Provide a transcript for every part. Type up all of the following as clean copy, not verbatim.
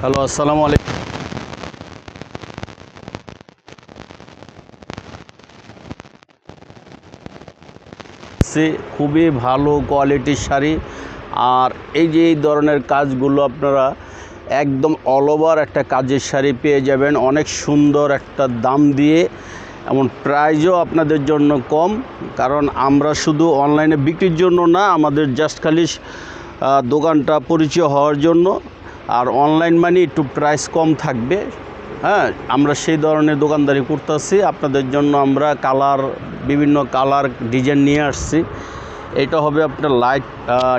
Hello, আসসালামু আলাইকুম। খুবই ভালো কোয়ালিটির শাড়ি। আর এই যে এই ধরনের কাজগুলো আপনারা একদম অল ওভার একটা কাজের শাড়ি পেয়ে যাবেন অনেক সুন্দর একটা দাম দিয়ে, এমন প্রাইসও আপনাদের জন্য কম। কারণ আমরা শুধু অনলাইনে বিক্রির জন্য না, আমাদের জাস্ট খালি দোকানটা পরিচয় হওয়ার জন্য। আর অনলাইন মানে একটু প্রাইস কম থাকবে। হ্যাঁ, আমরা সেই ধরনের দোকানদারি করতেছি। আপনাদের জন্য আমরা বিভিন্ন কালার ডিজাইন নিয়ে আসছি। এটা হবে আপনার লাইট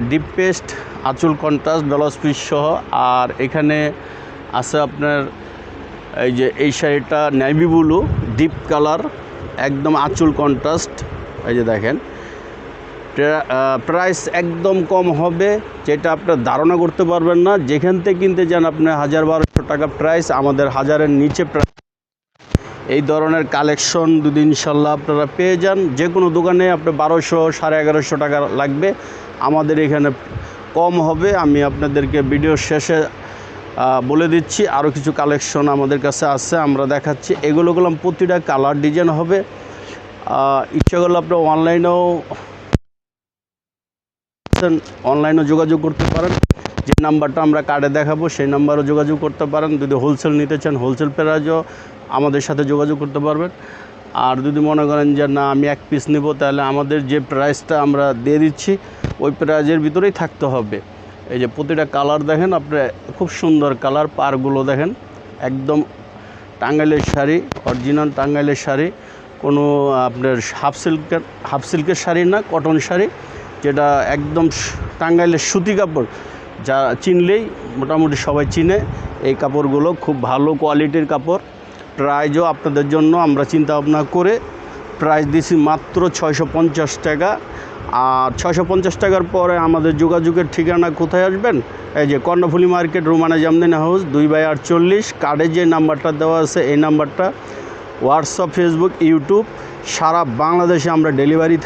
ডিপ পেস্ট, আঁচল কন্ট্রাস্ট, ব্লাউজ পিস সহ। আর এখানে আছে আপনার এই যে এই শাড়িটা নেভি ব্লু ডিপ কালার, একদম আঁচল কন্ট্রাস্ট। এই যে দেখেন, প্রাইস একদম কম হবে, যেটা আপনার ধারণা করতে পারবেন না। যেখান থেকে কিনতে যান আপনার 1000-1200 টাকা প্রাইস, আমাদের 1000-এর নিচে প্রাইস। এই ধরনের কালেকশন যদি ইনশাল্লাহ আপনারা পেয়ে যান, যে কোনো দোকানে আপনার 1200-1150 টাকা লাগবে, আমাদের এখানে কম হবে। আমি আপনাদেরকে ভিডিওর শেষে বলে দিচ্ছি। আরও কিছু কালেকশন আমাদের কাছে আছে, আমরা দেখাচ্ছি। এগুলো প্রতিটা কালার ডিজাইন হবে। ইচ্ছা করলে আপনার অনলাইনেও যোগাযোগ করতে পারেন। যে নাম্বারটা আমরা কার্ডে দেখাবো সেই নাম্বারও যোগাযোগ করতে পারেন। যদি হোলসেল নিতে চান, হোলসেল প্রাইসও আমাদের সাথে যোগাযোগ করতে পারবেন। আর যদি মনে করেন যে না আমি এক পিস নেব, তাহলে আমাদের যে প্রাইসটা আমরা দিয়ে দিচ্ছি ওই প্রাইজের ভিতরেই থাকতে হবে। এই যে প্রতিটা কালার দেখেন, আপনার খুব সুন্দর কালার। পারগুলো দেখেন, একদম টাঙ্গাইলের শাড়ি, অরিজিনাল টাঙ্গাইলের শাড়ি। কোনো আপনার হাফ সিল্কের শাড়ি না, কটন শাড়ি, যেটা একদম টাঙ্গাইলের সুতি কাপড়। যা চিনলেই মোটামুটি সবাই চিনে। এই কাপড়গুলো খুব ভালো কোয়ালিটির কাপড়। প্রাইজও আপনাদের জন্য আমরা চিন্তা ভাবনা করে প্রাইস দিছি মাত্র 650 টাকা। আর 650 টাকার পরে আমাদের যোগাযোগের ঠিকানা কোথায় আসবেন? এই যে কর্ণফুলী মার্কেট, রুমানা জামদানি হাউস, 2/48। কার্ডে যে নাম্বারটা দেওয়া আছে এই নাম্বারটা। হোয়াটসঅ্যাপ, ফেসবুক, ইউটিউব, সারা বাংলাদেশে আমরা ডেলিভারি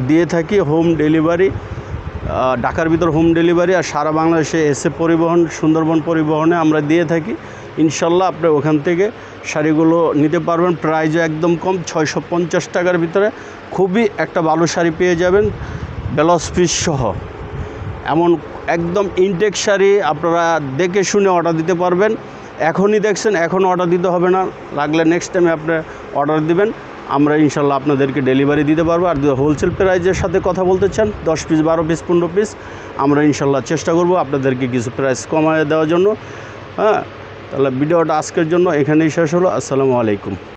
দিয়ে থাকি। হোম ডেলিভারি, ঢাকার ভিতর হোম ডেলিভারি। আর সারা বাংলাদেশে এসে পরিবহন, সুন্দরবন পরিবহনে আমরা দিয়ে থাকি। ইনশাল্লাহ আপনি ওখান থেকে শাড়িগুলো নিতে পারবেন। প্রাইসও একদম কম, 650 টাকার ভিতরে খুবই একটা ভালো শাড়ি পেয়ে যাবেন, ব্লাউজ পিস সহ। এমন একদম ইনটেক শাড়ি আপনারা দেখে শুনে অর্ডার দিতে পারবেন। এখনই দেখছেন, এখন অর্ডার দিতে হবে না, লাগলে নেক্সট টাইমে আপনি অর্ডার দিবেন, আমরা ইনশাল্লাহ আপনাদেরকে ডেলিভারি দিতে পারবো। আর যদি হোলসেল প্রাইজের সাথে কথা বলতে চান, 10 পিস, 12 পিস, 15 পিস, আমরা ইনশাল্লাহ চেষ্টা করব আপনাদেরকে কিছু প্রাইস কমায় দেওয়ার জন্য। হ্যাঁ, তাহলে ভিডিওটা আজকের জন্য এখানেই শেষ হলো। আসসালামু আলাইকুম।